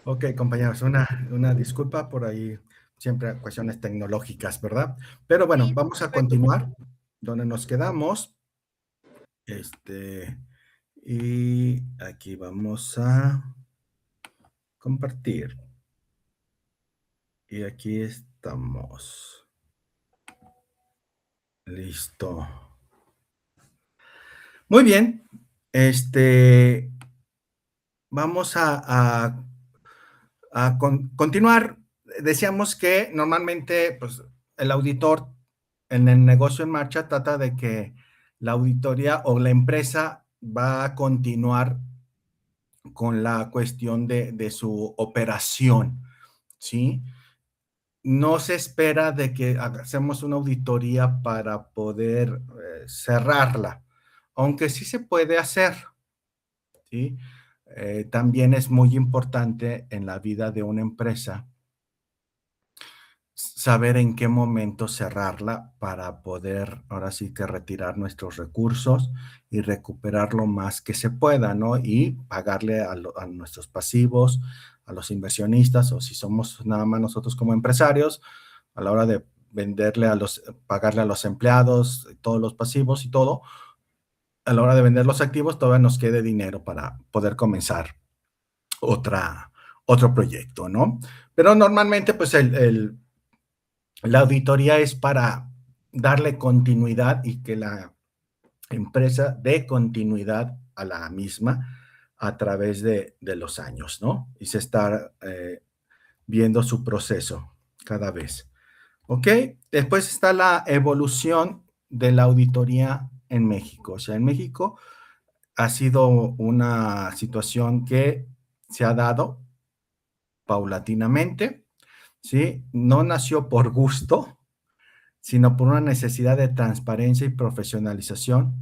Ok, compañeros, una disculpa por ahí, siempre cuestiones tecnológicas, ¿verdad? Pero bueno, Sí, no vamos te a preocupes. continuar donde nos quedamos. Este, y aquí vamos a compartir. Y aquí estamos. Listo. Muy bien. Vamos a continuar. Decíamos que normalmente, pues, el auditor en el negocio en marcha trata de que la auditoría o la empresa va a continuar con la cuestión de su operación, ¿sí? No se espera de que hacemos una auditoría para poder cerrarla, aunque sí se puede hacer, ¿sí? También es muy importante en la vida de una empresa saber en qué momento cerrarla para poder, ahora sí que retirar nuestros recursos y recuperar lo más que se pueda, ¿no? Y pagarle a nuestros pasivos, a los inversionistas, o si somos nada más nosotros como empresarios, a la hora de pagarle a los empleados, todos los pasivos y todo, a la hora de vender los activos, todavía nos quede dinero para poder comenzar otra, otro proyecto, ¿no? Pero normalmente, pues la auditoría es para darle continuidad y que la empresa dé continuidad a la misma a través de los años, ¿no? Y se está viendo su proceso cada vez. ¿Ok? Después está la evolución de la auditoría en México. O sea, en México ha sido una situación que se ha dado paulatinamente, ¿sí? No nació por gusto, sino por una necesidad de transparencia y profesionalización.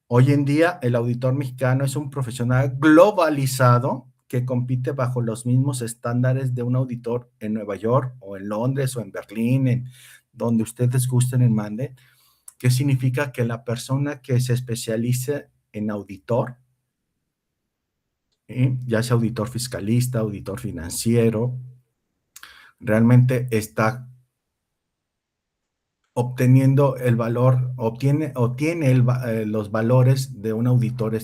Hoy en día, el auditor mexicano es un profesional globalizado que compite bajo los mismos estándares de un auditor en Nueva York o en Londres o en Berlín, en donde ustedes gusten y manden, que significa que la persona que se especialice en auditor, ya sea auditor fiscalista, auditor financiero, realmente está obteniendo el valor, obtiene los valores de un auditor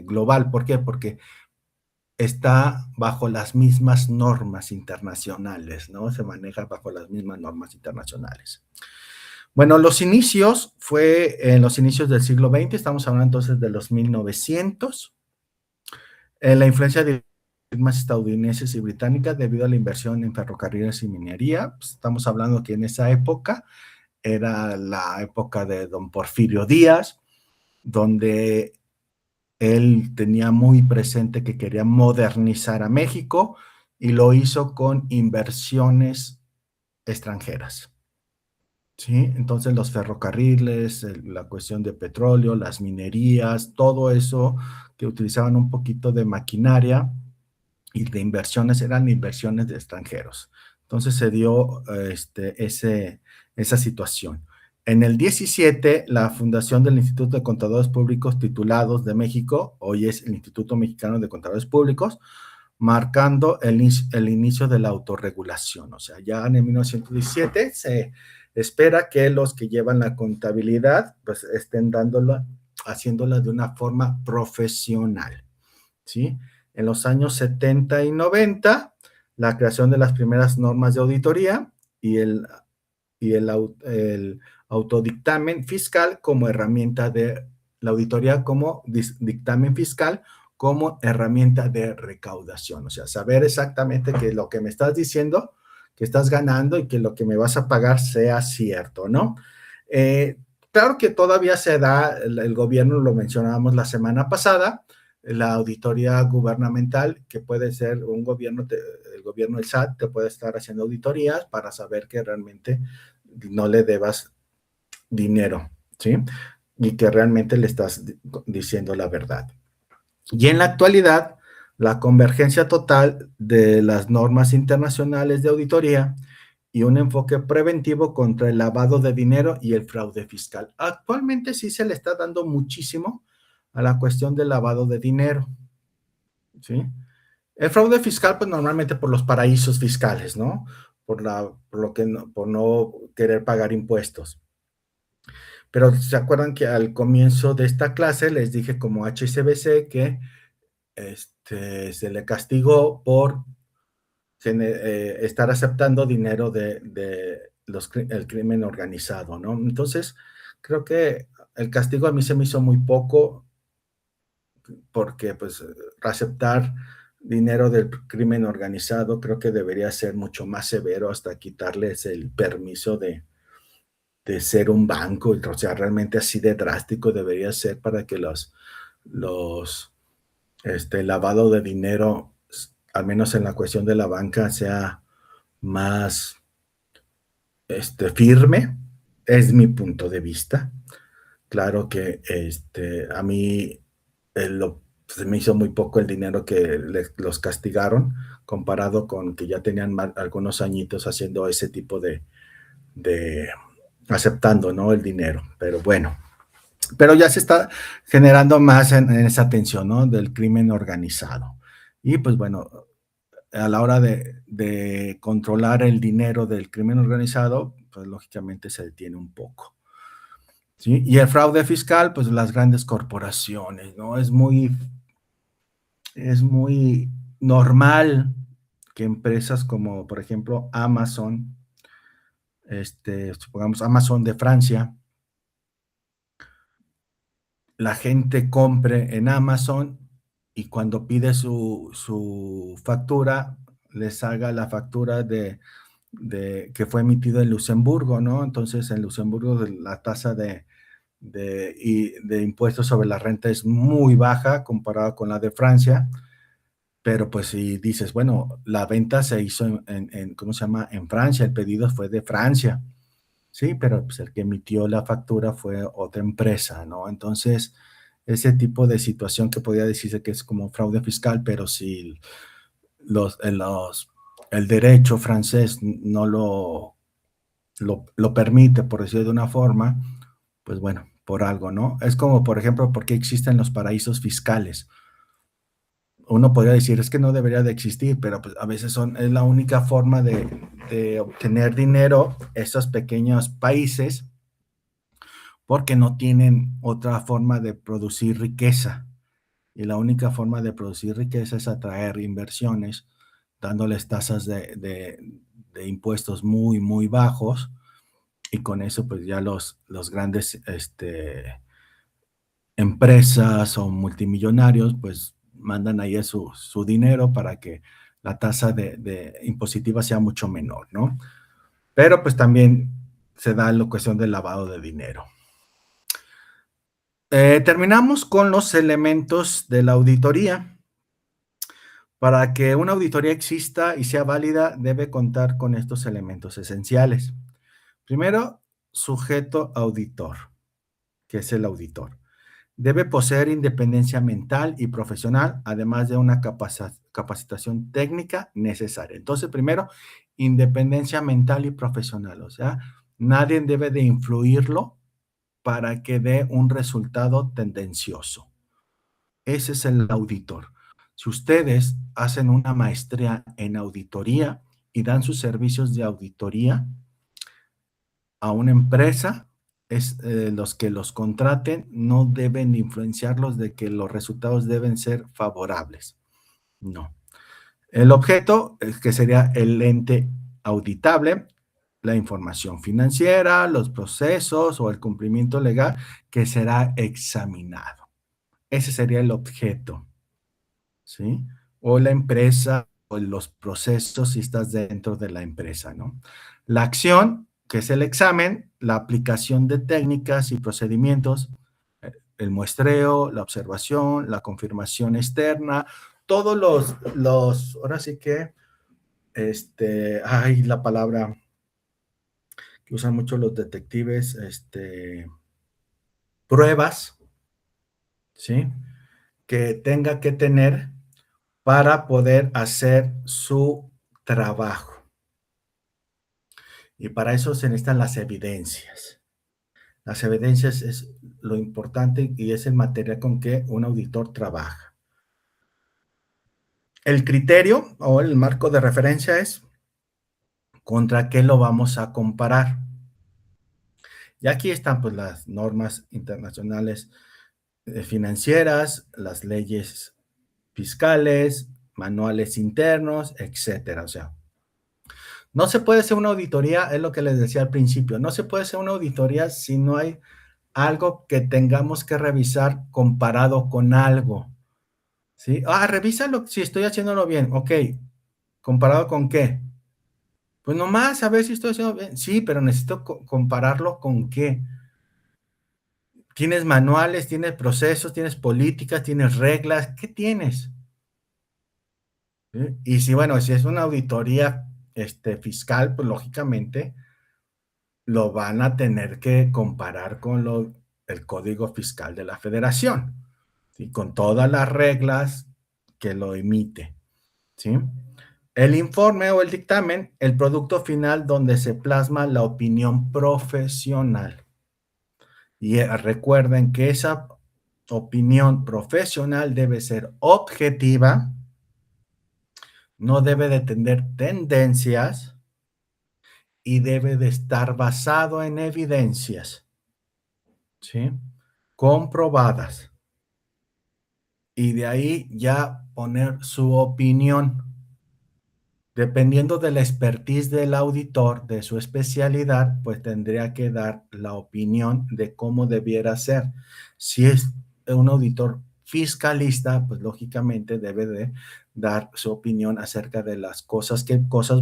global. ¿Por qué? Porque está bajo las mismas normas internacionales, ¿no? Se maneja bajo las mismas normas internacionales. Bueno, los inicios fue en los inicios del siglo XX, estamos hablando entonces de los 1900, la influencia de firmas estadounidenses y británicas debido a la inversión en ferrocarriles y minería. Pues estamos hablando que en esa época era la época de don Porfirio Díaz, donde él tenía muy presente que quería modernizar a México y lo hizo con inversiones extranjeras. ¿Sí? Entonces los ferrocarriles, la cuestión de petróleo, las minerías, todo eso que utilizaban un poquito de maquinaria y de inversiones eran inversiones de extranjeros. Entonces se dio esa situación. En el 17, la fundación del Instituto de Contadores Públicos Titulados de México, hoy es el Instituto Mexicano de Contadores Públicos, marcando el inicio de la autorregulación. O sea, ya en el 1917 se espera que los que llevan la contabilidad pues estén haciéndola de una forma profesional, ¿sí? En los años 70 y 90, la creación de las primeras normas de auditoría y el autodictamen fiscal como herramienta de la auditoría como dictamen fiscal como herramienta de recaudación. O sea, saber exactamente que lo que me estás diciendo, que estás ganando y que lo que me vas a pagar sea cierto, ¿no? Claro que todavía se da, el gobierno, lo mencionábamos la semana pasada, la auditoría gubernamental, que puede ser un gobierno, el gobierno del SAT te puede estar haciendo auditorías para saber que realmente no le debas dinero, ¿sí? Y que realmente le estás diciendo la verdad. Y en la actualidad, la convergencia total de las normas internacionales de auditoría y un enfoque preventivo contra el lavado de dinero y el fraude fiscal. Actualmente sí se le está dando muchísimo a la cuestión del lavado de dinero, ¿sí? El fraude fiscal, pues normalmente por los paraísos fiscales, ¿no? Por no querer pagar impuestos. Pero se acuerdan que al comienzo de esta clase les dije como HSBC que se le castigó por estar aceptando dinero el crimen organizado, ¿no? Entonces, creo que el castigo a mí se me hizo muy poco porque pues aceptar dinero del crimen organizado creo que debería ser mucho más severo hasta quitarles el permiso de ser un banco, o sea, realmente así de drástico debería ser para que los lavado de dinero, al menos en la cuestión de la banca, sea más firme, es mi punto de vista. Claro que a mí se me hizo muy poco el dinero que los castigaron comparado con que ya tenían algunos añitos haciendo ese tipo de aceptando, ¿no? El dinero. Pero bueno, pero ya se está generando más en esa tensión, ¿no? Del crimen organizado. Y pues bueno, a la hora de controlar el dinero del crimen organizado, pues lógicamente se detiene un poco. ¿Sí? Y el fraude fiscal, pues las grandes corporaciones, ¿no? Es muy normal que empresas como, por ejemplo, Amazon, supongamos Amazon de Francia, la gente compre en Amazon y cuando pide su factura, les haga la factura de que fue emitido en Luxemburgo, ¿no? Entonces, en Luxemburgo la tasa de impuestos sobre la renta es muy baja comparada con la de Francia, pero pues si dices, bueno, la venta se hizo ¿cómo se llama? En Francia, el pedido fue de Francia, sí, pero pues el que emitió la factura fue otra empresa, ¿no? Entonces, ese tipo de situación que podría decirse que es como fraude fiscal, pero si los, en los, el derecho francés no lo permite, por decirlo de una forma, pues bueno, por algo, ¿no? Es como, por ejemplo, ¿por qué existen los paraísos fiscales? Uno podría decir, es que no debería de existir, pero pues a veces es la única forma de obtener dinero esos pequeños países porque no tienen otra forma de producir riqueza. Y la única forma de producir riqueza es atraer inversiones, dándoles tasas de impuestos muy, muy bajos, y con eso pues ya los grandes empresas o multimillonarios pues mandan ahí su dinero para que la tasa de impositiva sea mucho menor, ¿no? Pero pues también se da la cuestión del lavado de dinero. Terminamos con los elementos de la auditoría. Para que una auditoría exista y sea válida, debe contar con estos elementos esenciales. Primero, sujeto auditor, que es el auditor. Debe poseer independencia mental y profesional, además de una capacitación técnica necesaria. Entonces, primero, independencia mental y profesional, o sea, nadie debe de influirlo para que dé un resultado tendencioso. Ese es el auditor. Si ustedes hacen una maestría en auditoría y dan sus servicios de auditoría a una empresa, los que los contraten no deben influenciarlos de que los resultados deben ser favorables. No. El objeto es que sería el ente auditable, la información financiera, los procesos o el cumplimiento legal que será examinado. Ese sería el objeto. ¿Sí? O la empresa o los procesos si estás dentro de la empresa, ¿no? La acción, que es el examen, la aplicación de técnicas y procedimientos, el muestreo, la observación, la confirmación externa, todos ahora sí que, la palabra que usan mucho los detectives, pruebas, ¿sí? Que tenga que tener para poder hacer su trabajo. Y para eso se necesitan las evidencias. Las evidencias es lo importante y es el material con que un auditor trabaja. El criterio o el marco de referencia es contra qué lo vamos a comparar. Y aquí están pues las normas internacionales financieras, las leyes fiscales, manuales internos, etcétera. O sea, no se puede hacer una auditoría, es lo que les decía al principio, no se puede hacer una auditoría si no hay algo que tengamos que revisar comparado con algo, ¿sí? Revísalo si estoy haciéndolo bien, ok, ¿comparado con qué? Pues nomás a ver si estoy haciendo bien, sí, pero necesito compararlo con qué. ¿Tienes manuales, tienes procesos, tienes políticas, tienes reglas? ¿Qué tienes? ¿Sí? Y si, bueno, si es una auditoría fiscal, pues lógicamente lo van a tener que comparar con el Código Fiscal de la Federación, ¿sí? Con todas las reglas que lo emite, ¿sí? El informe o el dictamen, el producto final donde se plasma la opinión profesional. Y recuerden que esa opinión profesional debe ser objetiva, no debe de tener tendencias y debe de estar basado en evidencias, ¿sí? Comprobadas. Y de ahí ya poner su opinión. Dependiendo de la expertise del auditor, de su especialidad, pues tendría que dar la opinión de cómo debiera ser. Si es un auditor fiscalista, pues lógicamente debe de dar su opinión acerca de las cosas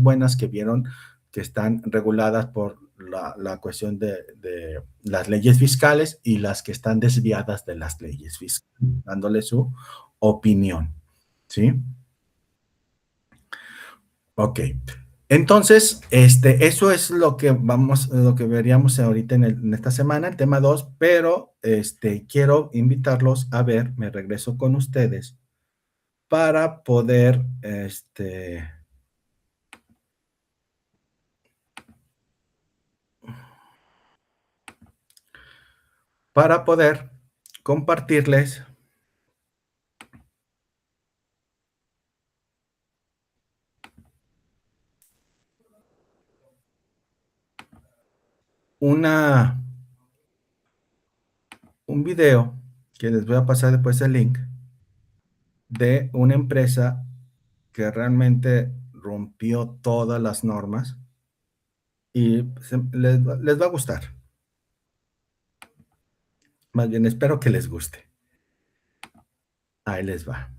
buenas que vieron que están reguladas por la cuestión de las leyes fiscales y las que están desviadas de las leyes fiscales, dándole su opinión, ¿sí? Ok. Entonces, eso es lo que veríamos ahorita en esta semana, el tema 2, pero quiero invitarlos a ver, me regreso con ustedes para poder, para poder compartirles una, un video que les voy a pasar después el link de una empresa que realmente rompió todas las normas y les va a gustar. Más bien, espero que les guste. Ahí les va.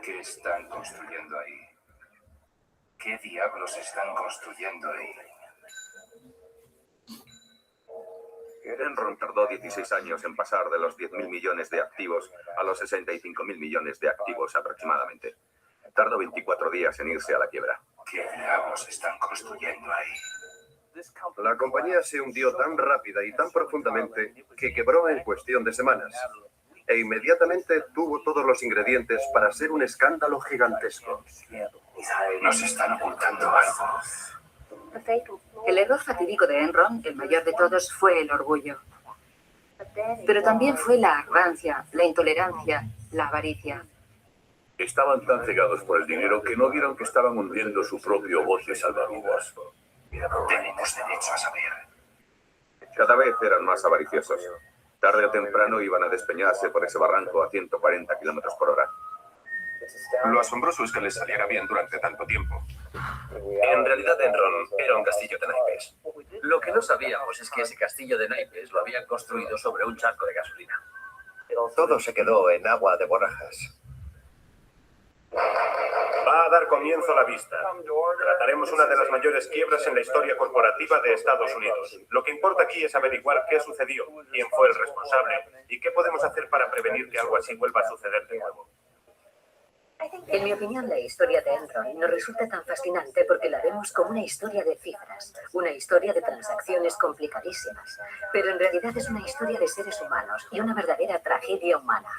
¿Qué están construyendo ahí? ¿Qué diablos están construyendo ahí? Enron tardó 16 años en pasar de los 10.000 millones de activos a los 65.000 millones de activos aproximadamente. Tardó 24 días en irse a la quiebra. ¿Qué diablos están construyendo ahí? La compañía se hundió tan rápida y tan profundamente que quebró en cuestión de semanas. E inmediatamente tuvo todos los ingredientes para ser un escándalo gigantesco. Nos están ocultando algo. El error fatídico de Enron, el mayor de todos, fue el orgullo. Pero también fue la arrogancia, la intolerancia, la avaricia. Estaban tan cegados por el dinero que no vieron que estaban hundiendo su propio bote salvavidas. Tenemos derecho a saber. Cada vez eran más avariciosos. Tarde o temprano iban a despeñarse por ese barranco a 140 kilómetros por hora. Lo asombroso es que les saliera bien durante tanto tiempo. En realidad Enron era un castillo de naipes. Lo que no sabíamos es que ese castillo de naipes lo habían construido sobre un charco de gasolina. Todo se quedó en agua de borrajas. dar comienzo a la vista. Trataremos una de las mayores quiebras en la historia corporativa de Estados Unidos. Lo que importa aquí es averiguar qué sucedió, quién fue el responsable y qué podemos hacer para prevenir que algo así vuelva a suceder de nuevo. En mi opinión, la historia de Enron nos resulta tan fascinante porque la vemos como una historia de cifras, una historia de transacciones complicadísimas, pero en realidad es una historia de seres humanos y una verdadera tragedia humana.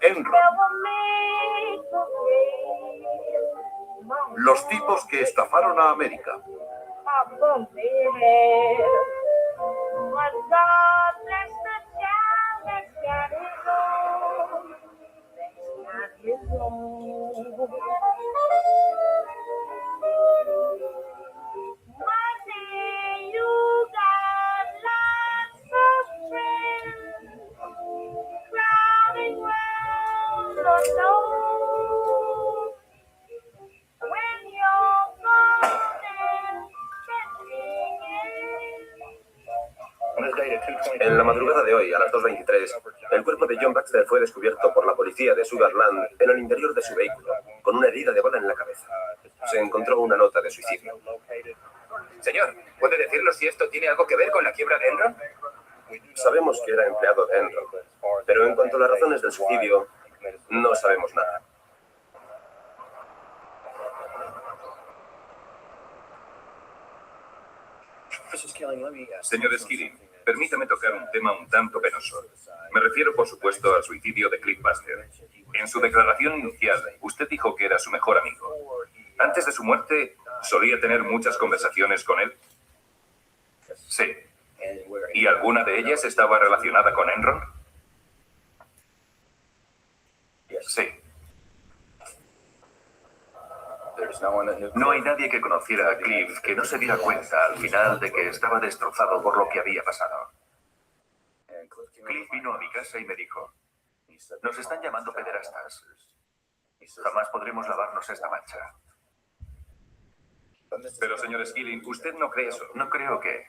Enron. Los tipos que estafaron a América. En la madrugada de hoy, a las 2:23, el cuerpo de John Baxter fue descubierto por la policía de Sugarland en el interior de su vehículo, con una herida de bala en la cabeza. Se encontró una nota de suicidio. Señor, ¿puede decirnos si esto tiene algo que ver con la quiebra de Enron? Sabemos que era empleado de Enron, pero en cuanto a las razones del suicidio, no sabemos nada. Señor Skilling, permítame tocar un tema un tanto penoso. Me refiero, por supuesto, al suicidio de Cliff Buster. En su declaración inicial, usted dijo que era su mejor amigo. Antes de su muerte, ¿solía tener muchas conversaciones con él? Sí. ¿Y alguna de ellas estaba relacionada con Enron? Sí. No hay nadie que conociera a Cliff que no se diera cuenta al final de que estaba destrozado por lo que había pasado. Cliff vino a mi casa y me dijo, nos están llamando pederastas. Jamás podremos lavarnos esta mancha. Pero, señor Skilling, ¿usted no cree eso? No creo que...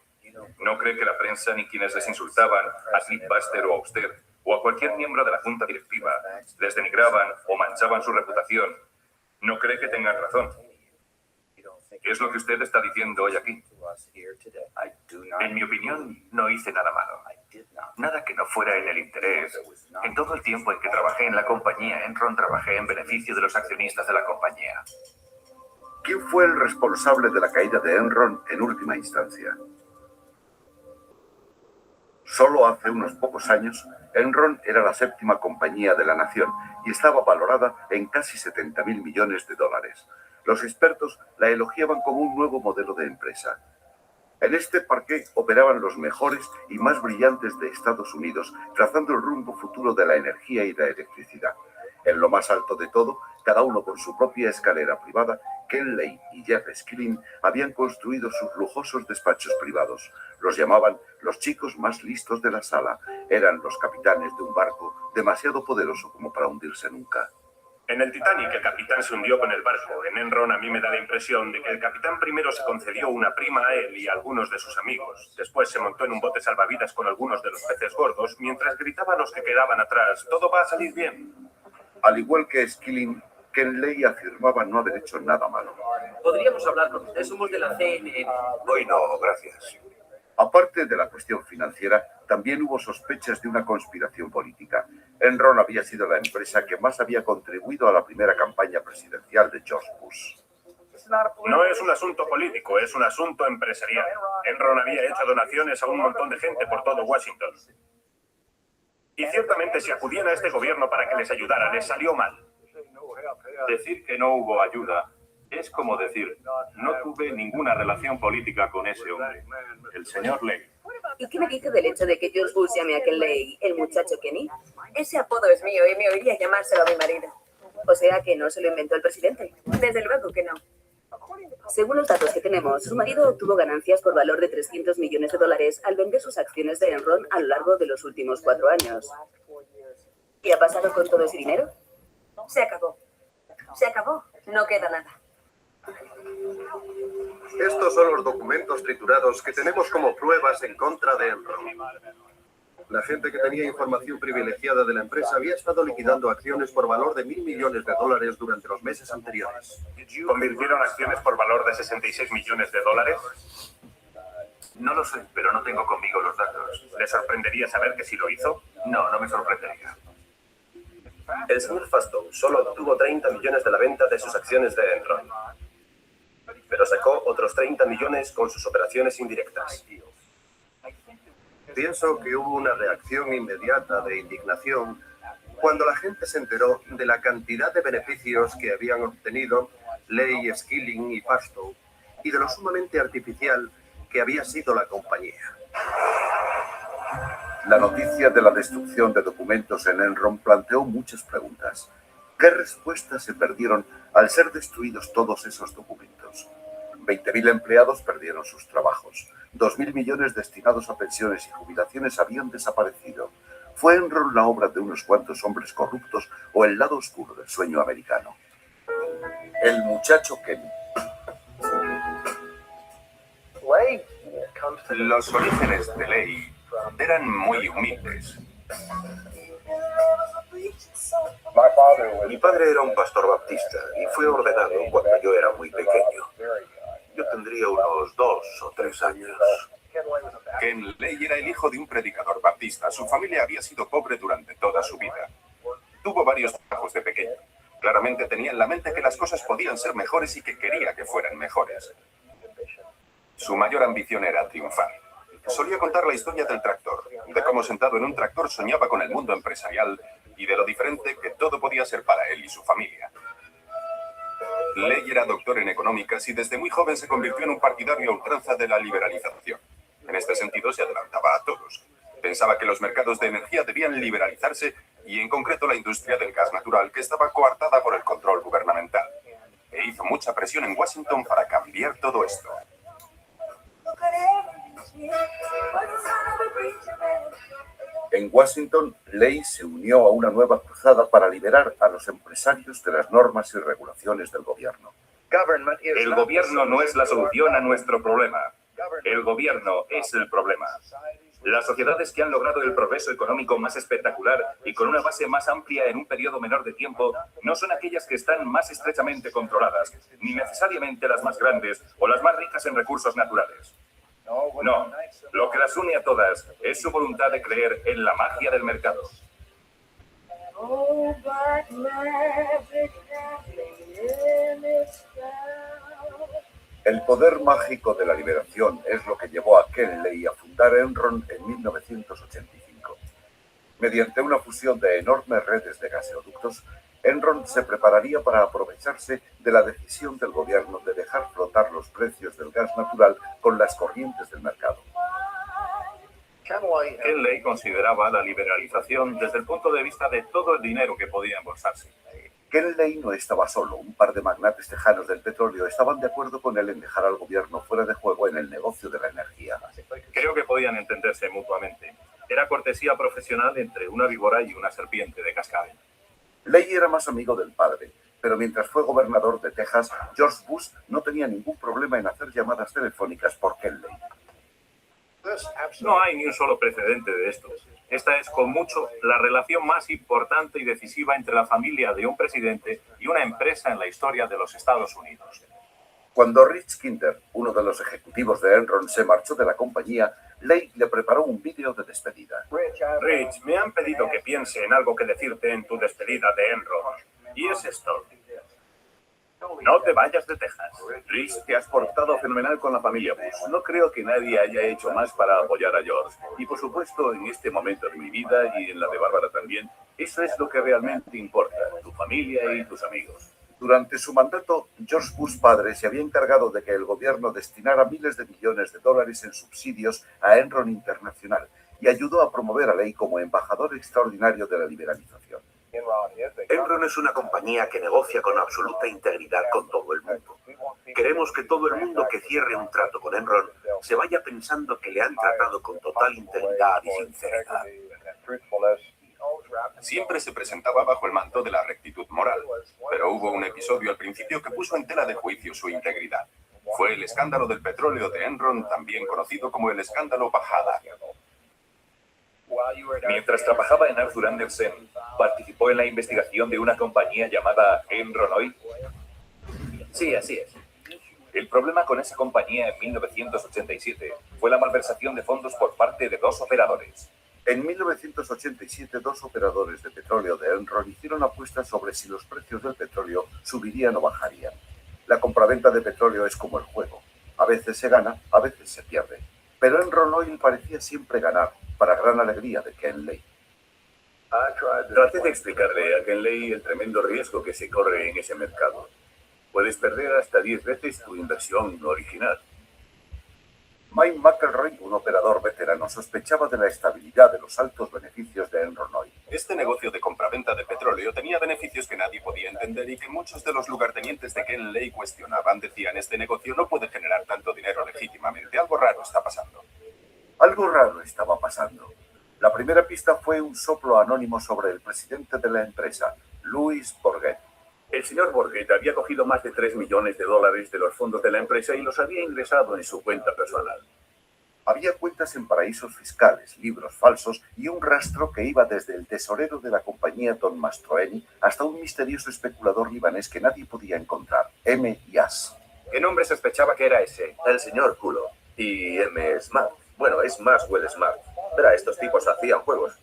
¿No cree que la prensa ni quienes les insultaban a Cliff Buster o a usted o a cualquier miembro de la junta directiva les denigraban o manchaban su reputación? ¿No cree que tengan razón? ¿Qué es lo que usted está diciendo hoy aquí? En mi opinión, no hice nada malo. Nada que no fuera en el interés. En todo el tiempo en que trabajé en la compañía Enron, trabajé en beneficio de los accionistas de la compañía. ¿Quién fue el responsable de la caída de Enron en última instancia? Solo hace unos pocos años, Enron era la séptima compañía de la nación y estaba valorada en casi 70.000 millones de dólares. Los expertos la elogiaban como un nuevo modelo de empresa. En este parque operaban los mejores y más brillantes de Estados Unidos, trazando el rumbo futuro de la energía y la electricidad. En lo más alto de todo, cada uno con su propia escalera privada, Ken Lay y Jeff Skilling habían construido sus lujosos despachos privados. Los llamaban los chicos más listos de la sala. Eran los capitanes de un barco demasiado poderoso como para hundirse nunca. En el Titanic, el capitán se hundió con el barco. En Enron, a mí me da la impresión de que el capitán primero se concedió una prima a él y a algunos de sus amigos. Después se montó en un bote salvavidas con algunos de los peces gordos, mientras gritaba a los que quedaban atrás, «¡Todo va a salir bien!». Al igual que Skilling, Ken Lay afirmaba no haber hecho nada malo. Podríamos hablar con usted, somos de la CNN. Hoy no, gracias. Aparte de la cuestión financiera, también hubo sospechas de una conspiración política. Enron había sido la empresa que más había contribuido a la primera campaña presidencial de George Bush. No es un asunto político, es un asunto empresarial. Enron había hecho donaciones a un montón de gente por todo Washington. Y ciertamente si acudían a este gobierno para que les ayudara, les salió mal. Decir que no hubo ayuda es como decir, no tuve ninguna relación política con ese hombre, el señor Lay. ¿Y qué me dice del hecho de que George Bush llame a Kelly el muchacho Kenny? Ese apodo es mío y me oiría llamárselo a mi marido. O sea que no se lo inventó el presidente. Desde luego que no. Según los datos que tenemos, su marido obtuvo ganancias por valor de 300 millones de dólares al vender sus acciones de Enron a lo largo de los últimos 4 años. ¿Qué ha pasado con todo ese dinero? Se acabó. Se acabó. No queda nada. Estos son los documentos triturados que tenemos como pruebas en contra de Enron. La gente que tenía información privilegiada de la empresa había estado liquidando acciones por valor de $1.000 millones durante los meses anteriores. ¿Convirtieron acciones por valor de 66 millones de dólares? No lo sé, pero no tengo conmigo los datos. ¿Le sorprendería saber que sí lo hizo? No, no me sorprendería. El señor Fastow solo obtuvo 30 millones de la venta de sus acciones de Enron, pero sacó otros 30 millones con sus operaciones indirectas. Pienso que hubo una reacción inmediata de indignación cuando la gente se enteró de la cantidad de beneficios que habían obtenido Ley, Skilling y Fastow y de lo sumamente artificial que había sido la compañía. La noticia de la destrucción de documentos en Enron planteó muchas preguntas. ¿Qué respuestas se perdieron al ser destruidos todos esos documentos? 20.000 empleados perdieron sus trabajos. 2.000 millones destinados a pensiones y jubilaciones habían desaparecido. ¿Fue Enron la obra de unos cuantos hombres corruptos o el lado oscuro del sueño americano? El muchacho Kenny. Los orígenes de Ley eran muy humildes. Mi padre era un pastor baptista y fue ordenado cuando yo era muy pequeño. Yo tendría unos 2 o 3 años. Ken Lay era el hijo de un predicador baptista. Su familia había sido pobre durante toda su vida. Tuvo varios trabajos de pequeño. Claramente tenía en la mente que las cosas podían ser mejores y que quería que fueran mejores. Su mayor ambición era triunfar. Solía contar la historia del tractor, de cómo sentado en un tractor soñaba con el mundo empresarial y de lo diferente que todo podía ser para él y su familia. Ley era doctor en económicas y desde muy joven se convirtió en un partidario a ultranza de la liberalización. En este sentido se adelantaba a todos. Pensaba que los mercados de energía debían liberalizarse y en concreto la industria del gas natural, que estaba coartada por el control gubernamental. E hizo mucha presión en Washington para cambiar todo esto. En Washington, Ley se unió a una nueva cruzada para liberar a los empresarios de las normas y regulaciones del gobierno. El gobierno no es la solución a nuestro problema. El gobierno es el problema. Las sociedades que han logrado el progreso económico más espectacular y con una base más amplia en un periodo menor de tiempo no son aquellas que están más estrechamente controladas, ni necesariamente las más grandes o las más ricas en recursos naturales. No, lo que las une a todas es su voluntad de creer en la magia del mercado. El poder mágico de la liberación es lo que llevó a Ken Lay a fundar Enron en 1985. Mediante una fusión de enormes redes de gasoductos, Enron se prepararía para aprovecharse de la decisión del gobierno de dejar flotar los precios del gas natural con las corrientes del mercado. Ken Lay consideraba la liberalización desde el punto de vista de todo el dinero que podía embolsarse. Ken Lay no estaba solo. Un par de magnates tejanos del petróleo estaban de acuerdo con él en dejar al gobierno fuera de juego en el negocio de la energía. Creo que podían entenderse mutuamente. Era cortesía profesional entre una víbora y una serpiente de cascabel. Lay era más amigo del padre, pero mientras fue gobernador de Texas, George Bush no tenía ningún problema en hacer llamadas telefónicas por Ken Lay. No hay ni un solo precedente de esto. Esta es, con mucho, la relación más importante y decisiva entre la familia de un presidente y una empresa en la historia de los Estados Unidos. Cuando Rich Kinder, uno de los ejecutivos de Enron, se marchó de la compañía, Lay le preparó un vídeo de despedida. Rich, me han pedido que piense en algo que decirte en tu despedida de Enron. Y es esto. No te vayas de Texas. Rich, te has portado fenomenal con la familia Bush. No creo que nadie haya hecho más para apoyar a George. Y por supuesto, en este momento de mi vida y en la de Bárbara también, eso es lo que realmente importa, tu familia y tus amigos. Durante su mandato, George Bush padre se había encargado de que el gobierno destinara miles de millones de dólares en subsidios a Enron Internacional y ayudó a promover a Ley como embajador extraordinario de la liberalización. Enron es una compañía que negocia con absoluta integridad con todo el mundo. Queremos que todo el mundo que cierre un trato con Enron se vaya pensando que le han tratado con total integridad y sinceridad. Siempre se presentaba bajo el manto de la rectitud moral, pero hubo un episodio al principio que puso en tela de juicio su integridad. Fue el escándalo del petróleo de Enron, también conocido como el escándalo Valhalla. Mientras trabajaba en Arthur Andersen, ¿participó en la investigación de una compañía llamada Enron Oil? Sí, así es. El problema con esa compañía en 1987 fue la malversación de fondos por parte de dos operadores. En 1987, dos operadores de petróleo de Enron hicieron apuestas sobre si los precios del petróleo subirían o bajarían. La compraventa de petróleo es como el juego. A veces se gana, a veces se pierde. Pero Enron Oil parecía siempre ganar, para gran alegría de Ken Lay. Traté de explicarle a Ken Lay el tremendo riesgo que se corre en ese mercado. Puedes perder hasta 10 veces tu inversión original. Mike McElroy, un operador veterano, sospechaba de la estabilidad de los altos beneficios de Enron Oil. Este negocio de compraventa de petróleo tenía beneficios que nadie podía entender y que muchos de los lugartenientes de Ken Lay cuestionaban. Decían, este negocio no puede generar tanto dinero legítimamente. Algo raro está pasando. Algo raro estaba pasando. La primera pista fue un soplo anónimo sobre el presidente de la empresa, Louis Bourget. El señor Bourget había cogido más de 3 millones de dólares de los fondos de la empresa y los había ingresado en su cuenta personal. Había cuentas en paraísos fiscales, libros falsos y un rastro que iba desde el tesorero de la compañía Don Mastroeni hasta un misterioso especulador libanés que nadie podía encontrar, M. Yas. ¿Qué nombre sospechaba que era ese? El señor Kulo. Y M. Smart. Bueno, es Maxwell Smart. Verá, estos tipos hacían juegos.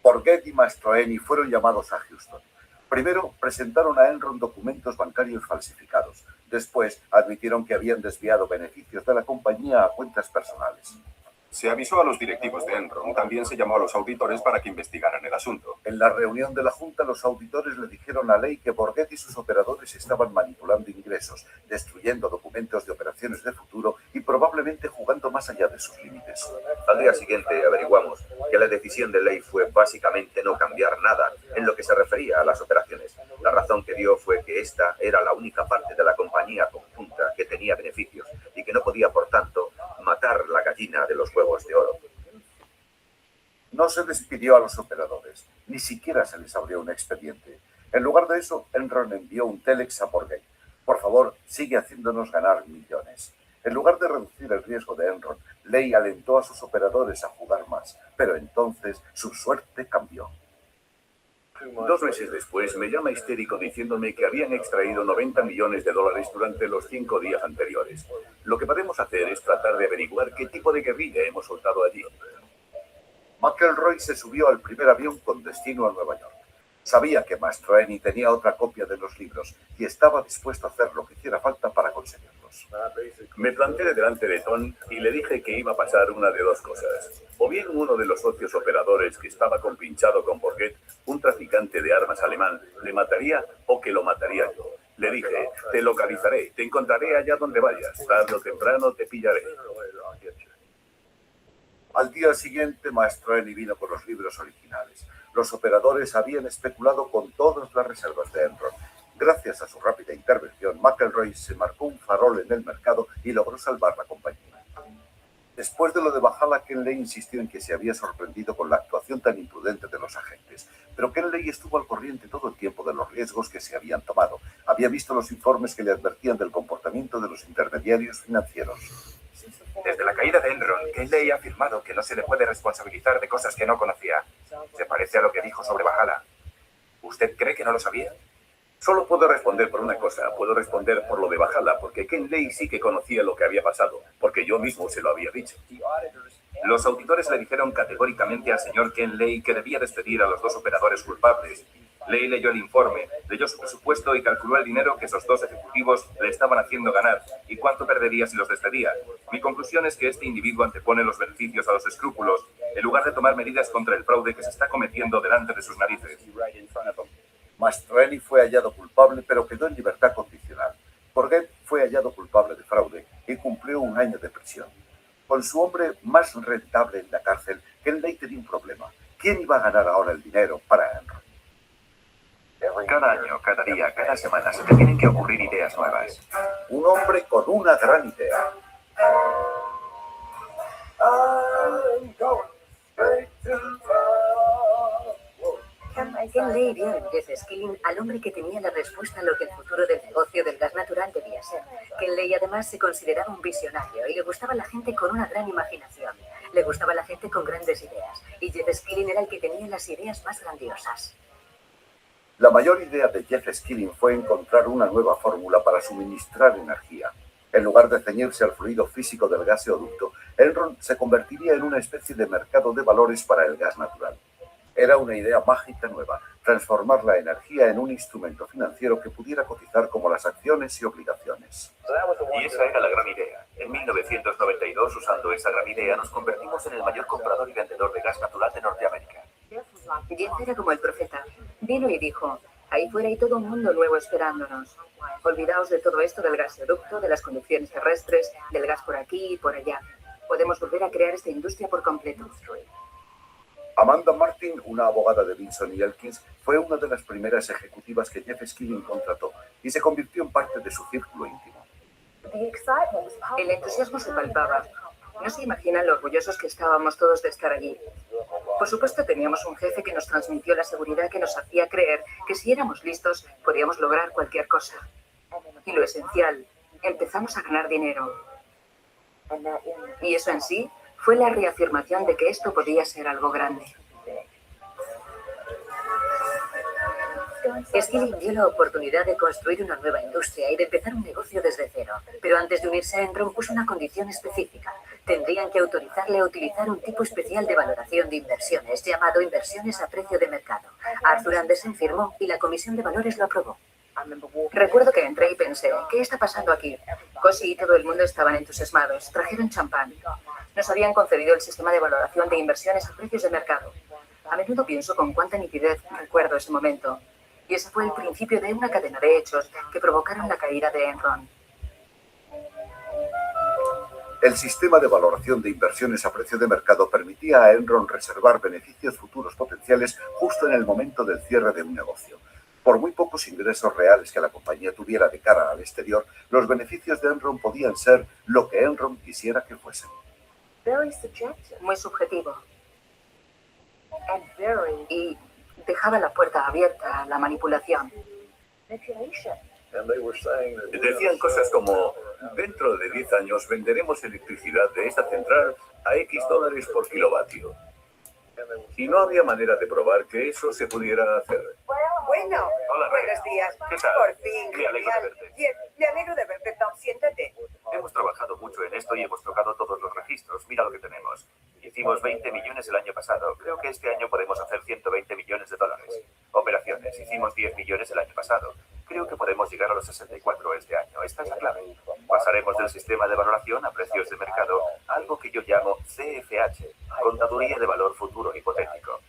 Bourget y Mastroeni fueron llamados a Houston. Primero, presentaron a Enron documentos bancarios falsificados. Después, admitieron que habían desviado beneficios de la compañía a cuentas personales. Se avisó a los directivos de Enron. También se llamó a los auditores para que investigaran el asunto. En la reunión de la Junta, los auditores le dijeron a Ley que Bourget y sus operadores estaban manipulando ingresos, destruyendo documentos de operaciones de futuro y probablemente jugando más allá de sus límites. Al día siguiente averiguamos que la decisión de Ley fue básicamente no cambiar nada en lo que se refería a las operaciones. La razón que dio fue que esta era la única parte de la compañía conjunta que tenía beneficios y que no podía, por tanto, matar la gallina de los huevos de oro. No se despidió a los operadores, ni siquiera se les abrió un expediente. En lugar de eso, Enron envió un telex a Bourget. Por favor, sigue haciéndonos ganar millones. En lugar de reducir el riesgo de Enron, Ley alentó a sus operadores a jugar más, pero entonces su suerte cambió. 2 meses después me llama histérico diciéndome que habían extraído 90 millones de dólares durante los 5 días anteriores. Lo que podemos hacer es tratar de averiguar qué tipo de guerrilla hemos soltado allí. McElroy se subió al primer avión con destino a Nueva York. Sabía que Mastroeni tenía otra copia de los libros y estaba dispuesto a hacer lo que hiciera falta para conseguirlos. Me planté delante de Tom y le dije que iba a pasar una de dos cosas. O bien uno de los socios operadores que estaba compinchado con Bourget, un traficante de armas alemán, le mataría o que lo mataría yo. Le dije, te localizaré, te encontraré allá donde vayas, tarde o temprano te pillaré. Al día siguiente, Mastroeni vino con los libros originales. Los operadores habían especulado con todas las reservas de Enron. Gracias a su rápida intervención, McElroy se marcó un farol en el mercado y logró salvar la compañía. Después de lo de Valhalla, Ken Lay insistió en que se había sorprendido con la actuación tan imprudente de los agentes. Pero Ken Lay estuvo al corriente todo el tiempo de los riesgos que se habían tomado. Había visto los informes que le advertían del comportamiento de los intermediarios financieros. Desde la caída de Enron, Ken Lay ha afirmado que no se le puede responsabilizar de cosas que no conocía. Se parece a lo que dijo sobre Valhalla. ¿Usted cree que no lo sabía? Solo puedo responder por una cosa. Puedo responder por lo de Valhalla, porque Ken Lay sí que conocía lo que había pasado, porque yo mismo se lo había dicho. Los auditores le dijeron categóricamente al señor Ken Lay que debía despedir a los dos operadores culpables. Lay leyó el informe, leyó su presupuesto y calculó el dinero que esos dos ejecutivos le estaban haciendo ganar y cuánto perdería si los despedía. Mi conclusión es que este individuo antepone los beneficios a los escrúpulos en lugar de tomar medidas contra el fraude que se está cometiendo delante de sus narices. Mastroeni fue hallado culpable, pero quedó en libertad condicional. Forget fue hallado culpable de fraude y cumplió 1 año de prisión. Con su hombre más rentable en la cárcel, Kenley tenía un problema. ¿Quién iba a ganar ahora el dinero para Enron? Cada año, cada día, cada semana se te tienen que ocurrir ideas nuevas. Un hombre con una gran idea. Kenley vio en Jeff Skilling al hombre que tenía la respuesta a lo que el futuro del negocio del gas natural debía ser. Kenley además se consideraba un visionario y le gustaba la gente con una gran imaginación. Le gustaba la gente con grandes ideas. Y Jeff Skilling era el que tenía las ideas más grandiosas. La mayor idea de Jeff Skilling fue encontrar una nueva fórmula para suministrar energía. En lugar de ceñirse al fluido físico del gaseoducto, Enron se convertiría en una especie de mercado de valores para el gas natural. Era una idea mágica nueva, transformar la energía en un instrumento financiero que pudiera cotizar como las acciones y obligaciones. Y esa era la gran idea. En 1992, usando esa gran idea, nos convertimos en el mayor comprador y vendedor de gas natural de Norteamérica. Jeff era como el profeta. Vino y dijo, ahí fuera hay todo un mundo nuevo esperándonos. Olvidaos de todo esto del gaseoducto, de las conducciones terrestres, del gas por aquí y por allá. Podemos volver a crear esta industria por completo. Amanda Martin, una abogada de Vinson y Elkins, fue una de las primeras ejecutivas que Jeff Skilling contrató y se convirtió en parte de su círculo íntimo. El entusiasmo se palpaba. No se imaginan lo orgullosos que estábamos todos de estar allí. Por supuesto, teníamos un jefe que nos transmitió la seguridad que nos hacía creer que si éramos listos, podíamos lograr cualquier cosa. Y lo esencial, empezamos a ganar dinero. Y eso en sí fue la reafirmación de que esto podía ser algo grande. Skilling vio la oportunidad de construir una nueva industria y de empezar un negocio desde cero. Pero antes de unirse a Enron puso una condición específica. Tendrían que autorizarle a utilizar un tipo especial de valoración de inversiones llamado inversiones a precio de mercado. Arthur Andersen firmó y la Comisión de Valores lo aprobó. Recuerdo que entré y pensé, ¿qué está pasando aquí? Cosi y todo el mundo estaban entusiasmados. Trajeron champán. Nos habían concedido el sistema de valoración de inversiones a precios de mercado. A menudo pienso con cuánta nitidez recuerdo ese momento. Y ese fue el principio de una cadena de hechos que provocaron la caída de Enron. El sistema de valoración de inversiones a precio de mercado permitía a Enron reservar beneficios futuros potenciales justo en el momento del cierre de un negocio. Por muy pocos ingresos reales que la compañía tuviera de cara al exterior, los beneficios de Enron podían ser lo que Enron quisiera que fuesen. Muy subjetivo. Y dejaba la puerta abierta a la manipulación. Decían cosas como, dentro de 10 años venderemos electricidad de esta central a X dólares por kilovatio. Y no había manera de probar que eso se pudiera hacer. Bueno, Hola, buenos días. ¿Qué tal? Por fin, Me alegro de verte. Bien, me alegro de verte, Tom. Siéntate. Hemos trabajado mucho en esto y hemos tocado todos los registros. Mira lo que tenemos. Hicimos 20 millones el año pasado. Creo que este año podemos hacer 120 millones de dólares. Operaciones. Hicimos 10 millones el año pasado. Creo que podemos llegar a los 64 este año. Esta es la clave. Pasaremos del sistema de valoración a precios de mercado a algo que yo llamo CFH, Contaduría de Valor Futuro Hipotético.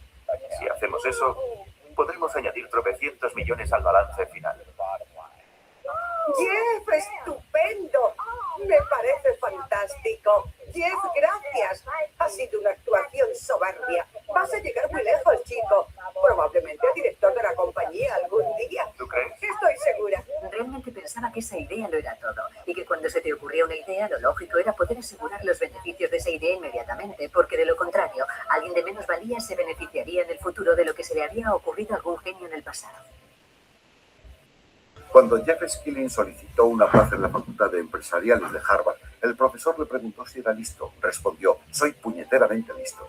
Si hacemos eso, podremos añadir tropecientos millones al balance final. Jeff, estupendo. Me parece fantástico. Jeff, gracias. Ha sido una actuación soberbia. Vas a llegar muy lejos, chico. Probablemente a director de la compañía algún día. ¿Tú crees? Estoy segura. Realmente pensaba que esa idea lo era todo y que cuando se te ocurría una idea lo lógico era poder asegurar los beneficios de esa idea inmediatamente, porque de lo contrario, alguien de menos valía se beneficiaría en el futuro de lo que se le había ocurrido a algún genio en el pasado. Cuando Jeff Skilling solicitó una plaza en la Facultad de Empresariales de Harvard, el profesor le preguntó si era listo. Respondió, soy puñeteramente listo.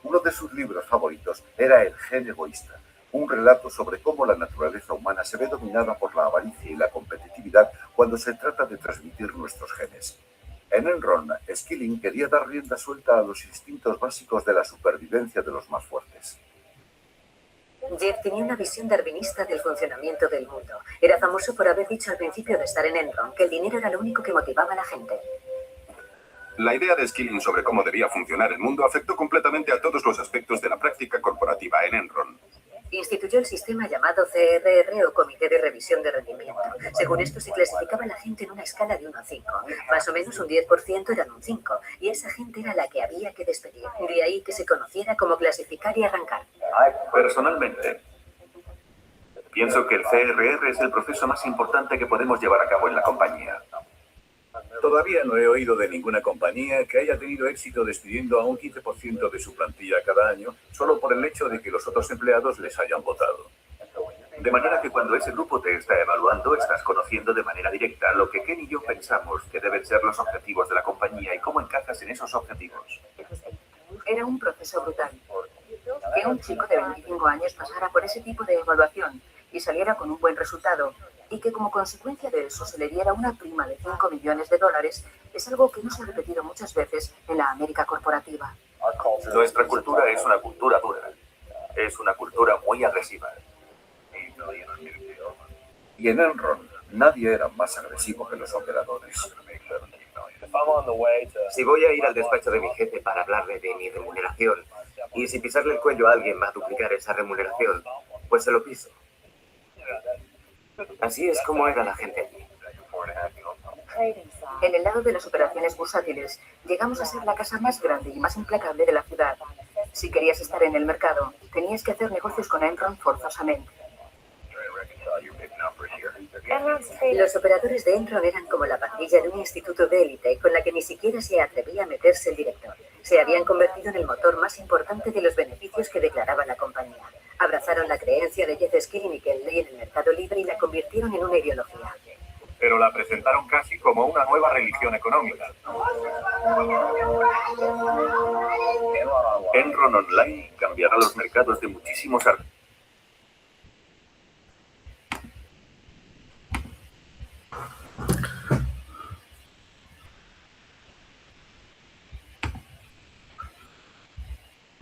Uno de sus libros favoritos era El gen egoísta, un relato sobre cómo la naturaleza humana se ve dominada por la avaricia y la competitividad cuando se trata de transmitir nuestros genes. En Enron, Skilling quería dar rienda suelta a los instintos básicos de la supervivencia de los más fuertes. Jeff tenía una visión darwinista del funcionamiento del mundo. Era famoso por haber dicho al principio de estar en Enron que el dinero era lo único que motivaba a la gente. La idea de Skilling sobre cómo debía funcionar el mundo afectó completamente a todos los aspectos de la práctica corporativa en Enron. Instituyó el sistema llamado CRR o Comité de Revisión de Rendimiento. Según esto se clasificaba a la gente en una escala de 1 a 5. Más o menos un 10% eran un 5, y esa gente era la que había que despedir. De ahí que se conociera como clasificar y arrancar. Personalmente, pienso que el CRR es el proceso más importante que podemos llevar a cabo en la compañía. Todavía no he oído de ninguna compañía que haya tenido éxito despidiendo a un 15% de su plantilla cada año solo por el hecho de que los otros empleados les hayan votado. De manera que cuando ese grupo te está evaluando, estás conociendo de manera directa lo que Ken y yo pensamos que deben ser los objetivos de la compañía y cómo encajas en esos objetivos. Era un proceso brutal. Que un chico de 25 años pasara por ese tipo de evaluación y saliera con un buen resultado, y que como consecuencia de eso se le diera una prima de $5 millones, es algo que no se ha repetido muchas veces en la América corporativa. Nuestra cultura es una cultura dura. Es una cultura muy agresiva. Y en Enron nadie era más agresivo que los operadores. Si voy a ir al despacho de mi jefe para hablarle de mi remuneración, y si pisarle el cuello a alguien va a duplicar esa remuneración, pues se lo piso. Así es como era la gente allí. En el lado de las operaciones bursátiles, llegamos a ser la casa más grande y más implacable de la ciudad. Si querías estar en el mercado, tenías que hacer negocios con Enron forzosamente. Los operadores de Enron eran como la pandilla de un instituto de élite con la que ni siquiera se atrevía a meterse el director. Se habían convertido en el motor más importante de los beneficios que declaraba la compañía. Abrazaron la creencia de Jeff Skilling y Ken Lay en el mercado libre y la convirtieron en una ideología. Pero la presentaron casi como una nueva religión económica. Enron Online cambiará los mercados de muchísimos artistas.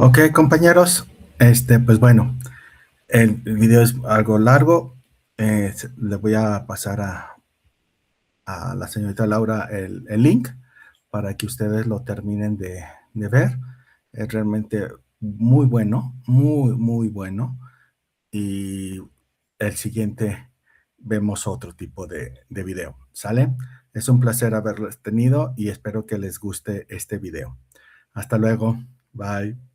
Ok, compañeros, pues bueno, el video es algo largo. Le voy a pasar a la señorita Laura el link para que ustedes lo terminen de ver. Es realmente muy bueno, muy bueno. Y el siguiente vemos otro tipo de video, ¿sale? Es un placer haberlos tenido y espero que les guste este video. Hasta luego. Bye.